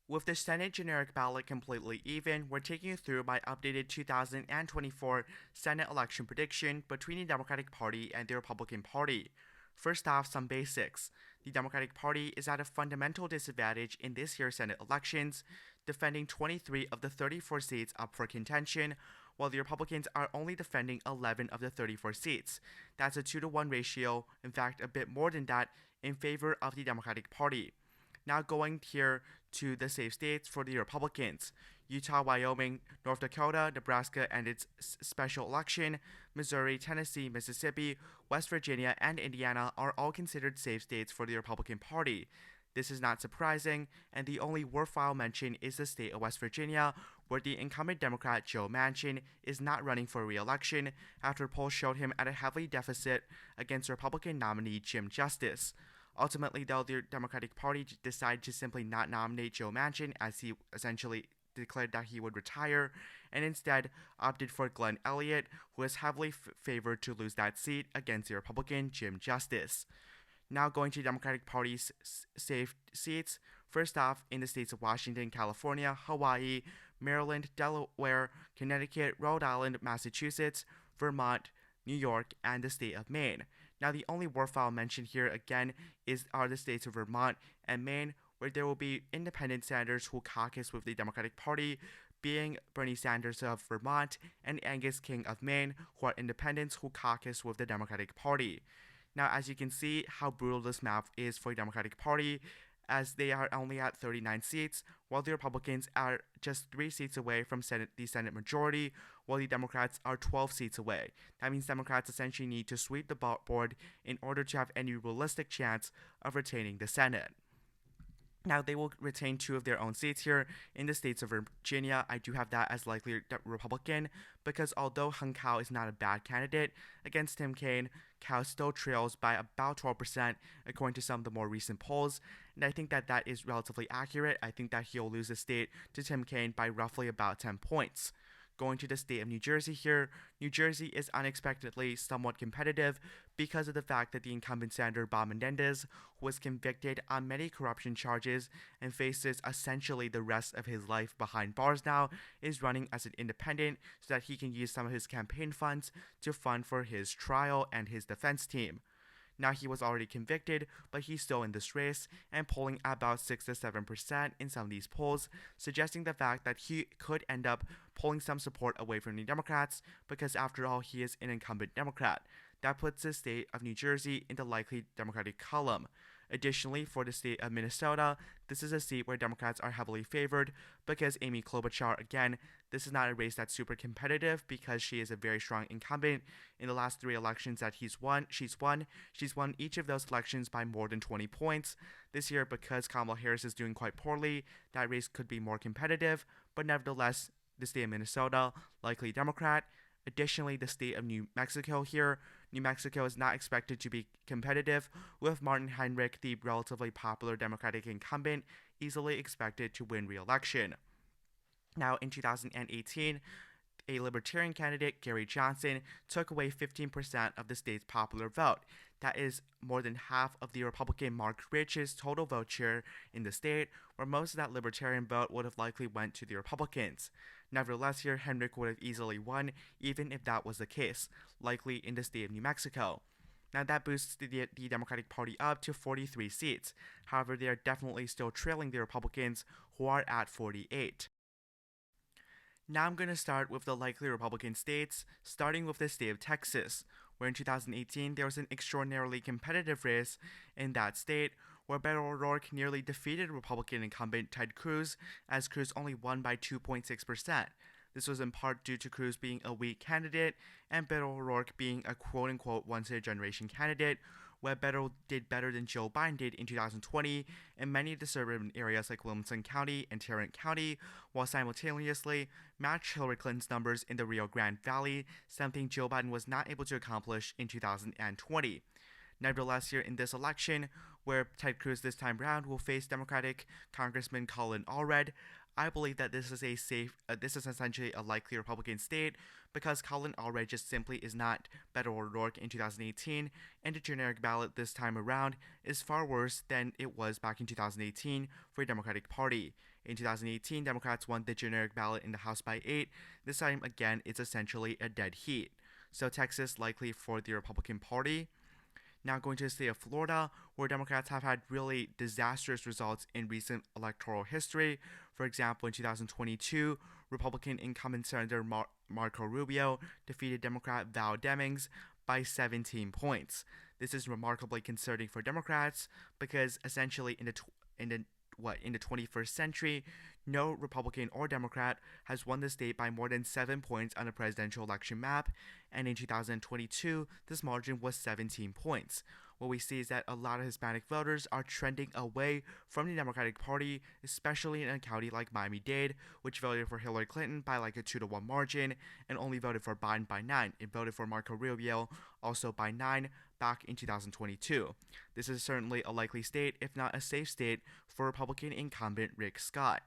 With the Senate generic ballot completely even, we're taking you through my updated 2024 Senate election prediction between the Democratic Party and the Republican Party. First off, some basics. The Democratic Party is at a fundamental disadvantage in this year's Senate elections, defending 23 of the 34 seats up for contention, while the Republicans are only defending 11 of the 34 seats. That's a 2-to-1 ratio, in fact, a bit more than that, in favor of the Democratic Party. Now going here to the safe states for the Republicans. Utah, Wyoming, North Dakota, Nebraska and its special election, Missouri, Tennessee, Mississippi, West Virginia, and Indiana are all considered safe states for the Republican Party. This is not surprising, and the only worthwhile mention is the state of West Virginia, where the incumbent Democrat Joe Manchin is not running for re-election after polls showed him at a heavy deficit against Republican nominee Jim Justice. Ultimately, though, the Democratic Party decided to simply not nominate Joe Manchin, as he essentially declared that he would retire, and instead opted for Glenn Elliott, who is heavily favored to lose that seat against the Republican Jim Justice. Now going to Democratic Party's safe seats. First off, in the states of Washington, California, Hawaii, Maryland, Delaware, Connecticut, Rhode Island, Massachusetts, Vermont, New York, and the state of Maine. Now, the only worthwhile mention here again are the states of Vermont and Maine, where there will be independent senators who caucus with the Democratic Party, being Bernie Sanders of Vermont and Angus King of Maine, who are independents who caucus with the Democratic Party. Now, as you can see how brutal this map is for the Democratic Party, as they are only at 39 seats, while the Republicans are just 3 seats away from the Senate majority, while the Democrats are 12 seats away. That means Democrats essentially need to sweep the board in order to have any realistic chance of retaining the Senate. Now, they will retain 2 of their own seats here. In the states of Virginia, I do have that as likely Republican, because although Hung Kao is not a bad candidate against Tim Kaine, Kao still trails by about 12% according to some of the more recent polls, and I think that that is relatively accurate. I think that he'll lose the state to Tim Kaine by roughly about 10 points. Going to the state of New Jersey here, New Jersey is unexpectedly somewhat competitive because of the fact that the incumbent Senator Bob Menendez, who was convicted on many corruption charges and faces essentially the rest of his life behind bars now, is running as an independent so that he can use some of his campaign funds to fund for his trial and his defense team. Now, he was already convicted, but he's still in this race and polling about 6 to 7% in some of these polls, suggesting the fact that he could end up pulling some support away from the Democrats because, after all, he is an incumbent Democrat. That puts the state of New Jersey in the likely Democratic column. Additionally, for the state of Minnesota, this is a seat where Democrats are heavily favored because Amy Klobuchar, again, this is not a race that's super competitive because she is a very strong incumbent. In the last 3 elections that she's won each of those elections by more than 20 points. This year, because Kamala Harris is doing quite poorly, that race could be more competitive, but nevertheless, the state of Minnesota, likely Democrat. Additionally, the state of New Mexico here. New Mexico is not expected to be competitive, with Martin Heinrich, the relatively popular Democratic incumbent, easily expected to win re-election. Now, in 2018, a Libertarian candidate, Gary Johnson, took away 15% of the state's popular vote. That is more than half of the Republican Mark Rich's total vote share in the state, where most of that Libertarian vote would have likely went to the Republicans. Nevertheless, here, Henrik would have easily won, even if that was the case, likely in the state of New Mexico. Now, that boosts the Democratic Party up to 43 seats. However, they are definitely still trailing the Republicans, who are at 48. Now I'm going to start with the likely Republican states, starting with the state of Texas, where in 2018 there was an extraordinarily competitive race in that state, where Beto O'Rourke nearly defeated Republican incumbent Ted Cruz, as Cruz only won by 2.6%. This was in part due to Cruz being a weak candidate and Beto O'Rourke being a quote-unquote once-in-a-generation candidate, where Beto did better than Joe Biden did in 2020 in many of the suburban areas like Williamson County and Tarrant County, while simultaneously matched Hillary Clinton's numbers in the Rio Grande Valley, something Joe Biden was not able to accomplish in 2020. Nevertheless, here in this election, where Ted Cruz this time around will face Democratic Congressman Colin Allred, I believe that this is essentially a likely Republican state because Colin Allred just simply is not Beto O'Rourke in 2018, and the generic ballot this time around is far worse than it was back in 2018 for the Democratic Party. In 2018, Democrats won the generic ballot in the House by 8. This time, again, it's essentially a dead heat. So Texas likely for the Republican Party. Now going to the state of Florida, where Democrats have had really disastrous results in recent electoral history. For example, in 2022, Republican incumbent Senator Marco Rubio defeated Democrat Val Demings by 17 points. This is remarkably concerning for Democrats because essentially in the 21st century, no Republican or Democrat has won the state by more than 7 points on a presidential election map, and in 2022, this margin was 17 points. What we see is that a lot of Hispanic voters are trending away from the Democratic Party, especially in a county like Miami-Dade, which voted for Hillary Clinton by like a 2-1 margin and only voted for Biden by 9. It voted for Marco Rubio also by 9 back in 2022. This is certainly a likely state, if not a safe state, for Republican incumbent Rick Scott.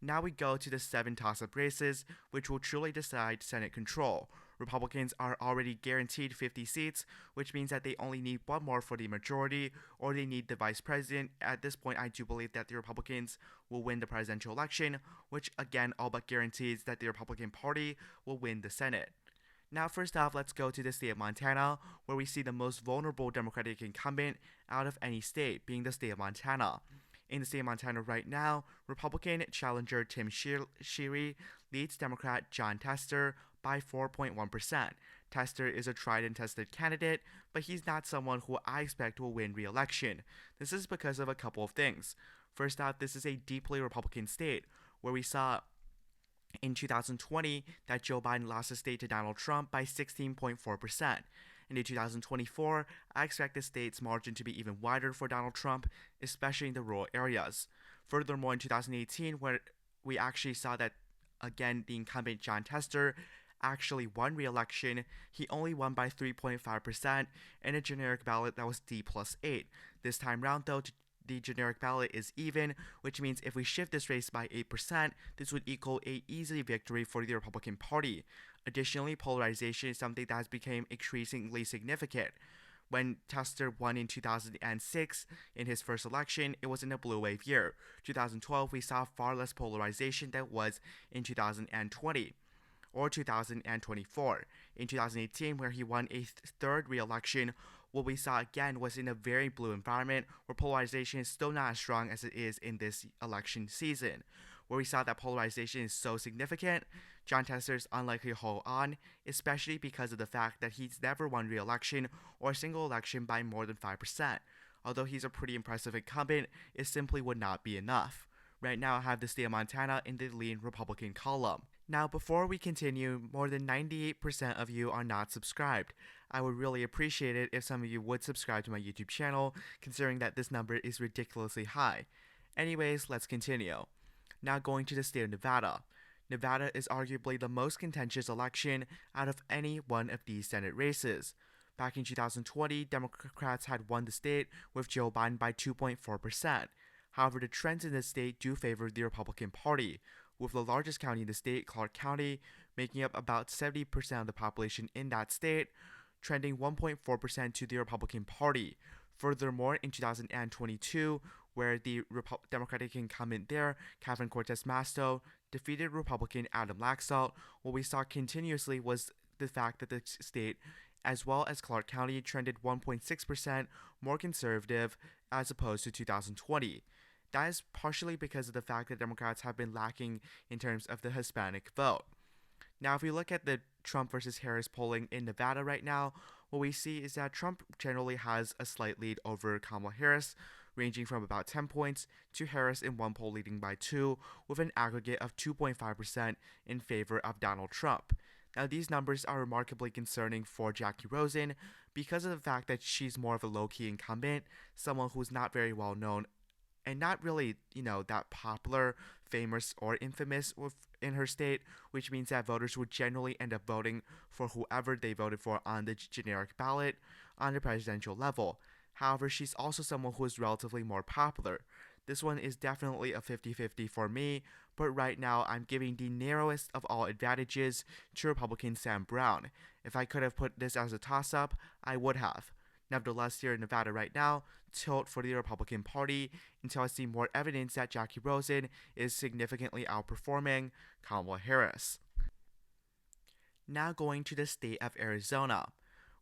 Now we go to the 7 toss-up races, which will truly decide Senate control. Republicans are already guaranteed 50 seats, which means that they only need one more for the majority, or they need the vice president. At this point, I do believe that the Republicans will win the presidential election, which again all but guarantees that the Republican Party will win the Senate. Now, first off, let's go to the state of Montana, where we see the most vulnerable Democratic incumbent out of any state, being the state of Montana. In the state of Montana right now, Republican challenger Tim Sheary leads Democrat Jon Tester by 4.1%. Tester is a tried and tested candidate, but he's not someone who I expect will win re-election. This is because of a couple of things. First off, this is a deeply Republican state, where we saw in 2020 that Joe Biden lost the state to Donald Trump by 16.4%. And in 2024, I expect the state's margin to be even wider for Donald Trump, especially in the rural areas. Furthermore, in 2018, where we actually saw that, again, the incumbent Jon Tester actually won re-election, he only won by 3.5% in a generic ballot that was D+8. This time round, though, the generic ballot is even, which means if we shift this race by 8%, this would equal a easy victory for the Republican Party. Additionally, polarization is something that has become increasingly significant. When Tester won in 2006 in his first election, it was in a blue wave year. 2012, we saw far less polarization than was in 2020 or 2024. In 2018, where he won a third re-election, what we saw again was in a very blue environment where polarization is still not as strong as it is in this election season. Where we saw that polarization is so significant, Jon Tester is unlikely to hold on, especially because of the fact that he's never won re-election or a single election by more than 5%. Although he's a pretty impressive incumbent, it simply would not be enough. Right now, I have the state of Montana in the lean Republican column. Now, before we continue, more than 98% of you are not subscribed. I would really appreciate it if some of you would subscribe to my YouTube channel, considering that this number is ridiculously high. Anyways, let's continue. Now going to the state of Nevada. Nevada is arguably the most contentious election out of any one of these Senate races. Back in 2020, Democrats had won the state with Joe Biden by 2.4%. However, the trends in the state do favor the Republican Party, with the largest county in the state, Clark County, making up about 70% of the population in that state, trending 1.4% to the Republican Party. Furthermore, in 2022, where the Democratic incumbent there, Catherine Cortez Masto, defeated Republican Adam Laxalt, what we saw continuously was the fact that the state, as well as Clark County, trended 1.6% more conservative as opposed to 2020. That is partially because of the fact that Democrats have been lacking in terms of the Hispanic vote. Now, if we look at the Trump versus Harris polling in Nevada right now, what we see is that Trump generally has a slight lead over Kamala Harris, ranging from about 10 points to Harris in one poll leading by 2, with an aggregate of 2.5% in favor of Donald Trump. Now, these numbers are remarkably concerning for Jackie Rosen because of the fact that she's more of a low-key incumbent, someone who's not very well known and not really, that popular, famous, or infamous in her state, which means that voters would generally end up voting for whoever they voted for on the generic ballot on the presidential level. However, she's also someone who is relatively more popular. This one is definitely a 50-50 for me, but right now I'm giving the narrowest of all advantages to Republican Sam Brown. If I could have put this as a toss-up, I would have. Nevertheless, here in Nevada right now, tilt for the Republican Party until I see more evidence that Jackie Rosen is significantly outperforming Kamala Harris. Now going to the state of Arizona,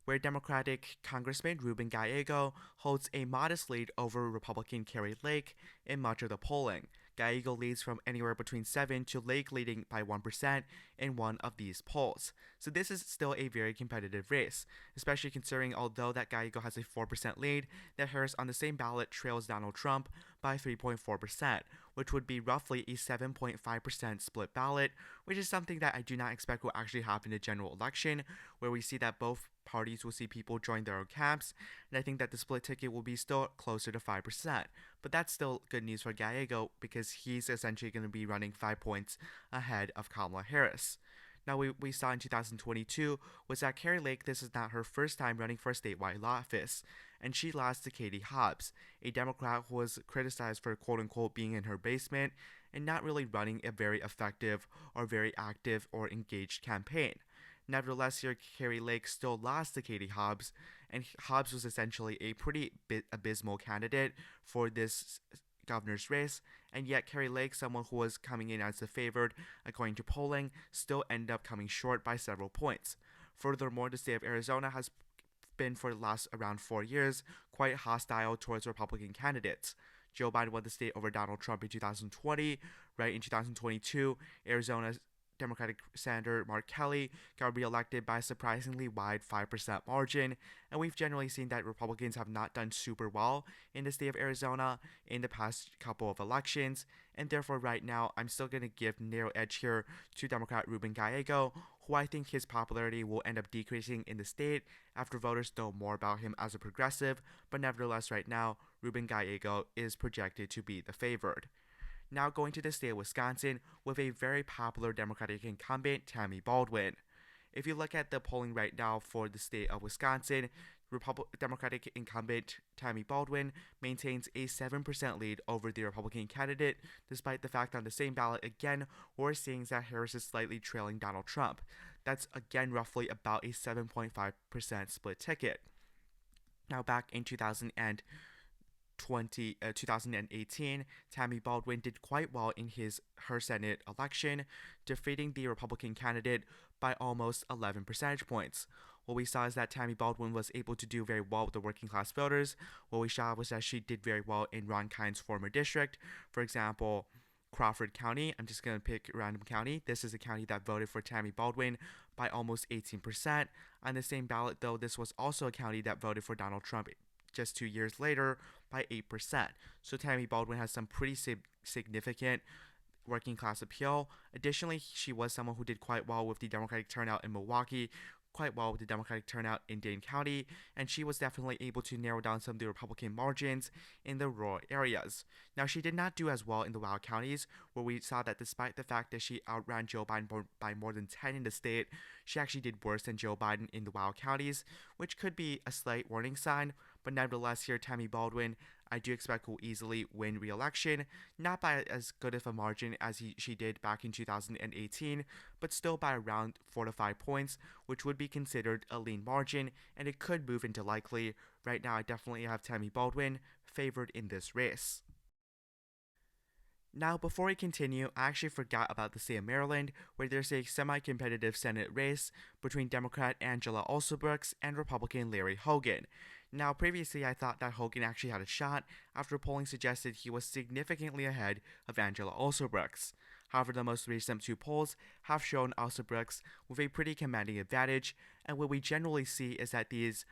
where Democratic Congressman Ruben Gallego holds a modest lead over Republican Kari Lake in much of the polling. Gallego leads from anywhere between 7 to Lake leading by 1% in one of these polls. So this is still a very competitive race, especially considering although that Gallego has a 4% lead, that Harris on the same ballot trails Donald Trump by 3.4%, which would be roughly a 7.5% split ballot, which is something that I do not expect will actually happen in the general election, where we see that both parties will see people join their own camps, and I think that the split ticket will be still closer to 5%. But that's still good news for Gallego because he's essentially going to be running 5 points ahead of Kamala Harris. Now, we saw in 2022 was that Kari Lake, this is not her first time running for a statewide office, and she lost to Katie Hobbs, a Democrat who was criticized for quote-unquote being in her basement and not really running a very effective or very active or engaged campaign. Nevertheless, here Kari Lake still lost to Katie Hobbs, and Hobbs was essentially a pretty abysmal candidate for this governor's race, and yet Kari Lake, someone who was coming in as the favored according to polling, still ended up coming short by several points. Furthermore, the state of Arizona has been for the last around 4 years quite hostile towards Republican candidates. Joe Biden won the state over Donald Trump in 2020. Right in 2022, Arizona's Democratic Senator Mark Kelly got reelected by a surprisingly wide 5% margin, and we've generally seen that Republicans have not done super well in the state of Arizona in the past couple of elections, and therefore right now I'm still going to give narrow edge here to Democrat Ruben Gallego, who I think his popularity will end up decreasing in the state after voters know more about him as a progressive, but nevertheless right now, Ruben Gallego is projected to be the favored. Now going to the state of Wisconsin with a very popular Democratic incumbent, Tammy Baldwin. If you look at the polling right now for the state of Wisconsin, Democratic incumbent Tammy Baldwin maintains a 7% lead over the Republican candidate, despite the fact on the same ballot again, we're seeing that Harris is slightly trailing Donald Trump. That's again roughly about a 7.5% split ticket. Now back in 2018, Tammy Baldwin did quite well in her Senate election, defeating the Republican candidate by almost 11 percentage points. What we saw is that Tammy Baldwin was able to do very well with the working class voters. What we saw was that she did very well in Ron Kind's former district. For example, Crawford County, I'm just going to pick a random county. This is a county that voted for Tammy Baldwin by almost 18%. On the same ballot, though, this was also a county that voted for Donald Trump just 2 years later by 8%. So Tammy Baldwin has some pretty significant working class appeal. Additionally, she was someone who did quite well with the Democratic turnout in Milwaukee, quite well with the Democratic turnout in Dane County, and she was definitely able to narrow down some of the Republican margins in the rural areas. Now, she did not do as well in the wild counties, where we saw that despite the fact that she outran Joe Biden by more than 10 in the state, she actually did worse than Joe Biden in the wild counties, which could be a slight warning sign. But nevertheless, here Tammy Baldwin, I do expect will easily win re-election, not by as good of a margin as she did back in 2018, but still by around 4 to 5 points, which would be considered a lean margin, and it could move into likely. Right now, I definitely have Tammy Baldwin favored in this race. Now, before we continue, I actually forgot about the state of Maryland, where there's a semi-competitive Senate race between Democrat Angela Alsobrooks and Republican Larry Hogan. Now, previously, I thought that Hogan actually had a shot after polling suggested he was significantly ahead of Angela Alsobrooks. However, the most recent 2 polls have shown Alsobrooks with a pretty commanding advantage, and what we generally see is that these,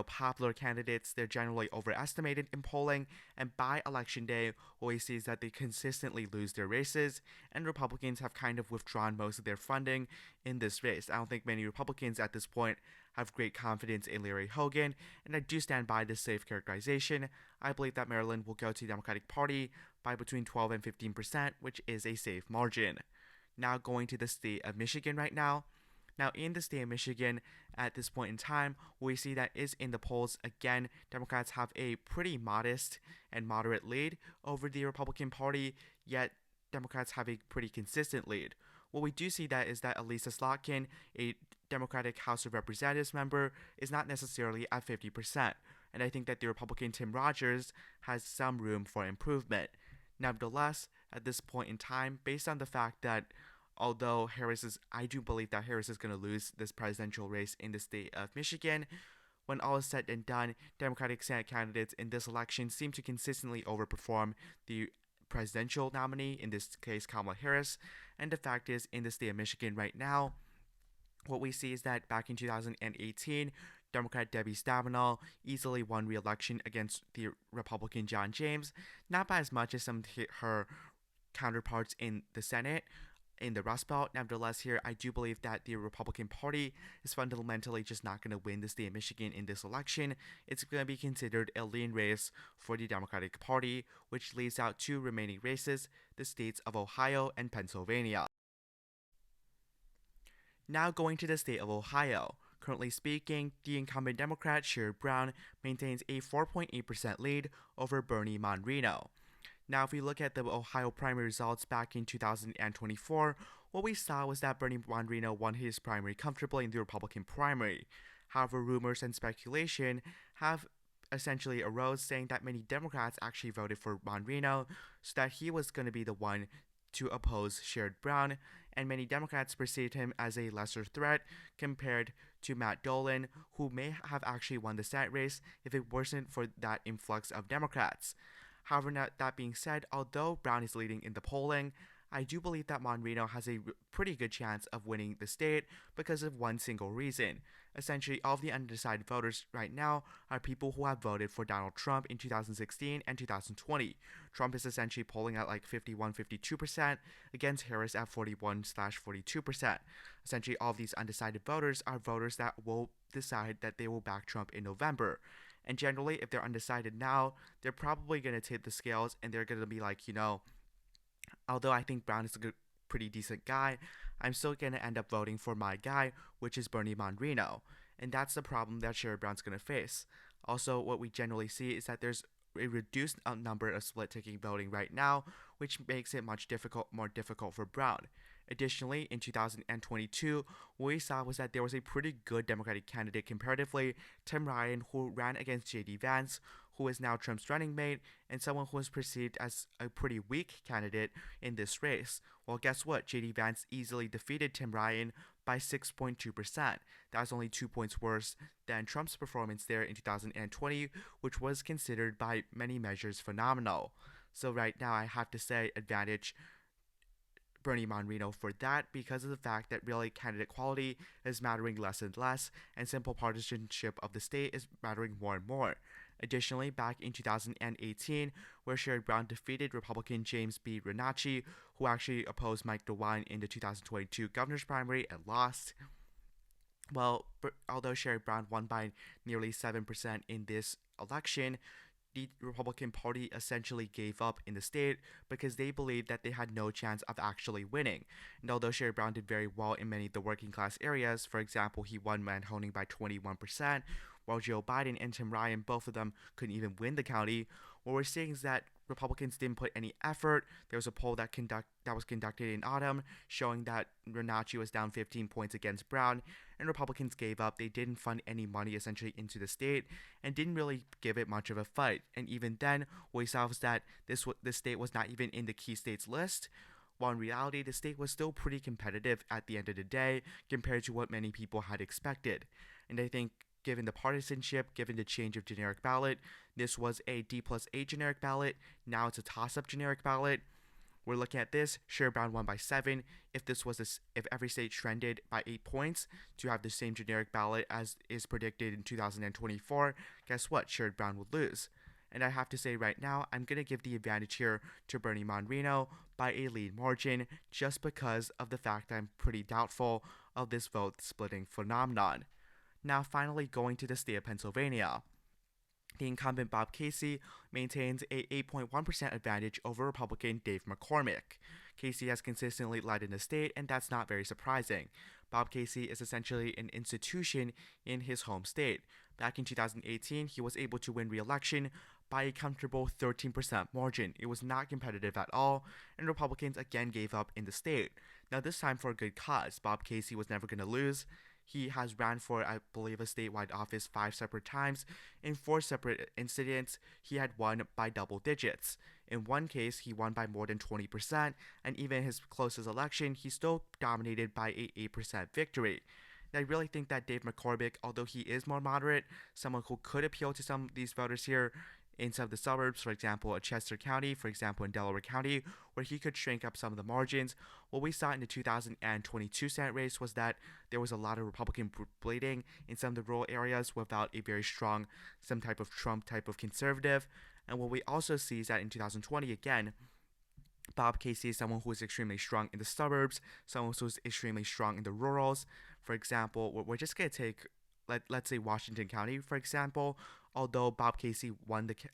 popular candidates, they're generally overestimated in polling, and by election day, what we see is that they consistently lose their races, and Republicans have kind of withdrawn most of their funding in this race. I don't think many Republicans at this point have great confidence in Larry Hogan, and I do stand by this safe characterization. I believe that Maryland will go to the Democratic Party by between 12 and 15%, which is a safe margin. Now going to the state of Michigan right now. Now in the state of Michigan, at this point in time, we see that is in the polls again, Democrats have a pretty modest and moderate lead over the Republican Party, yet Democrats have a pretty consistent lead. What we do see that is that Elisa Slotkin, a Democratic House of Representatives member, is not necessarily at 50%. and I think that the Republican Tim Rogers has some room for improvement. Nevertheless, at this point in time, based on the fact that although I do believe that Harris is going to lose this presidential race in the state of Michigan, when all is said and done, Democratic Senate candidates in this election seem to consistently overperform the presidential nominee, in this case Kamala Harris. And the fact is, in the state of Michigan right now, what we see is that back in 2018, Democrat Debbie Stabenow easily won re-election against the Republican John James, not by as much as some of her counterparts in the Senate, in the Rust Belt. Nevertheless, here I do believe that the Republican Party is fundamentally just not going to win the state of Michigan in this election. It's going to be considered a lean race for the Democratic Party, which leaves out two remaining races, the states of Ohio and Pennsylvania. Now going to the state of Ohio. Currently speaking, the incumbent Democrat Sherrod Brown maintains a 4.8% lead over Bernie Monrino. Now, if we look at the Ohio primary results back in 2024, what we saw was that Bernie Monrino won his primary comfortably in the Republican primary. However, rumors and speculation have essentially arose saying that many Democrats actually voted for Monrino so that he was going to be the one to oppose Sherrod Brown, and many Democrats perceived him as a lesser threat compared to Matt Dolan, who may have actually won the Senate race if it wasn't for that influx of Democrats. However, that being said, although Brown is leading in the polling, I do believe that Monrino has a pretty good chance of winning the state because of one single reason. Essentially, all of the undecided voters right now are people who have voted for Donald Trump in 2016 and 2020. Trump is essentially polling at like 51-52% against Harris at 41-42%. Essentially, all of these undecided voters are voters that will decide that they will back Trump in November. And generally, if they're undecided now, they're probably going to tip the scales and they're going to be like, although I think Brown is a pretty decent guy, I'm still going to end up voting for my guy, which is Bernie Monrino. And that's the problem that Sherrod Brown's going to face. Also, what we generally see is that there's a reduced number of split-ticket voting right now, which makes it more difficult for Brown. Additionally, in 2022, what we saw was that there was a pretty good Democratic candidate comparatively, Tim Ryan, who ran against J.D. Vance, who is now Trump's running mate, and someone who was perceived as a pretty weak candidate in this race. Well, guess what? J.D. Vance easily defeated Tim Ryan by 6.2%. That's only 2 points worse than Trump's performance there in 2020, which was considered by many measures phenomenal. So right now, I have to say advantage Bernie Monrino for that because of the fact that really candidate quality is mattering less and less, and simple partisanship of the state is mattering more and more. Additionally, back in 2018, where Sherrod Brown defeated Republican James B. Renacci, who actually opposed Mike DeWine in the 2022 governor's primary and lost. Well, although Sherrod Brown won by nearly 7% in this election, the Republican Party essentially gave up in the state because they believed that they had no chance of actually winning. And although Sherrod Brown did very well in many of the working class areas, for example, he won Mahoning by 21%, while Joe Biden and Tim Ryan, both of them couldn't even win the county, what we're seeing is that Republicans didn't put any effort. There was a poll that was conducted in autumn showing that Renacci was down 15 points against Brown, and Republicans gave up. They didn't fund any money essentially into the state and didn't really give it much of a fight. And even then, what we saw was that this state was not even in the key states list, while in reality, the state was still pretty competitive at the end of the day compared to what many people had expected. And I think given the partisanship, given the change of generic ballot, this was a D+8 generic ballot. Now it's a toss-up generic ballot. We're looking at this. Sherrod Brown won by 7. If every state trended by 8 points to have the same generic ballot as is predicted in 2024, guess what? Sherrod Brown would lose. And I have to say right now, I'm going to give the advantage here to Bernie Monrino by a lead margin just because of the fact that I'm pretty doubtful of this vote splitting phenomenon. Now finally going to the state of Pennsylvania. The incumbent Bob Casey maintains a 8.1% advantage over Republican Dave McCormick. Casey has consistently led in the state, and that's not very surprising. Bob Casey is essentially an institution in his home state. Back in 2018, he was able to win re-election by a comfortable 13% margin. It was not competitive at all, and Republicans again gave up in the state. Now this time for a good cause. Bob Casey was never going to lose. He has ran for, I believe, a statewide office 5 separate times. In 4 separate incidents, he had won by double digits. In one case, he won by more than 20%, and even his closest election, he still dominated by a 8% victory. And I really think that Dave McCormick, although he is more moderate, someone who could appeal to some of these voters here in some of the suburbs, for example, in Chester County, for example, in Delaware County, where he could shrink up some of the margins. What we saw in the 2022 Senate race was that there was a lot of Republican bleeding in some of the rural areas without a very strong, some type of Trump type of conservative. And what we also see is that in 2020, again, Bob Casey is someone who is extremely strong in the suburbs, someone who is extremely strong in the rurals. For example, we're just going to take, let's say, Washington County, for example. Although Bob Casey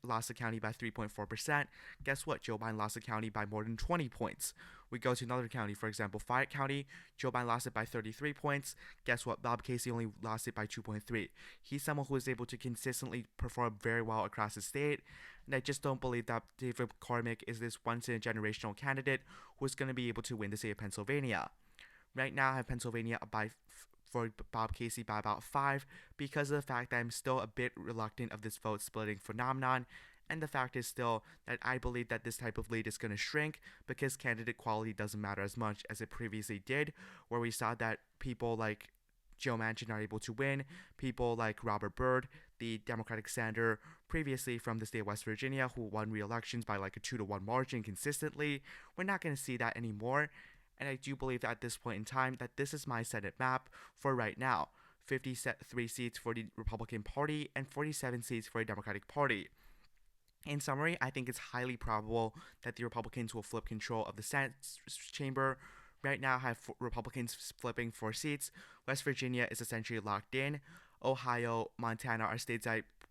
lost the county by 3.4%, guess what? Joe Biden lost the county by more than 20 points. We go to another county, for example, Fayette County. Joe Biden lost it by 33 points. Guess what? Bob Casey only lost it by 2.3. He's someone who is able to consistently perform very well across the state. And I just don't believe that David McCormick is this once-in-a-generational candidate who is going to be able to win the state of Pennsylvania. Right now, I have Pennsylvania for Bob Casey by about 5 because of the fact that I'm still a bit reluctant of this vote splitting phenomenon, and the fact is still that I believe that this type of lead is going to shrink because candidate quality doesn't matter as much as it previously did, where we saw that people like Joe Manchin are able to win, people like Robert Byrd, the Democratic senator previously from the state of West Virginia who won re-elections by like a 2-1 margin consistently. We're not going to see that anymore. And I do believe that at this point in time that this is my Senate map for right now. 53 seats for the Republican Party and 47 seats for the Democratic Party. In summary, I think it's highly probable that the Republicans will flip control of the Senate chamber. Right now, I have Republicans flipping 4 seats. West Virginia is essentially locked in. Ohio, Montana are states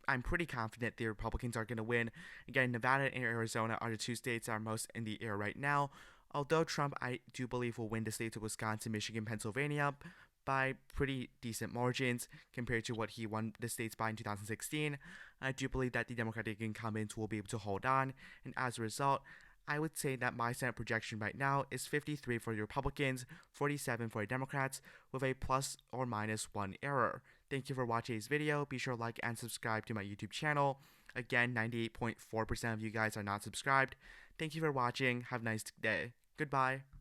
I'm pretty confident the Republicans are going to win. Again, Nevada and Arizona are the 2 states that are most in the air right now. Although Trump, I do believe, will win the states of Wisconsin, Michigan, Pennsylvania by pretty decent margins compared to what he won the states by in 2016. I do believe that the Democratic incumbents will be able to hold on, and as a result, I would say that my Senate projection right now is 53 for the Republicans, 47 for the Democrats, with a plus or minus 1 error. Thank you for watching this video. Be sure to like and subscribe to my YouTube channel. Again, 98.4% of you guys are not subscribed. Thank you for watching. Have a nice day. Goodbye.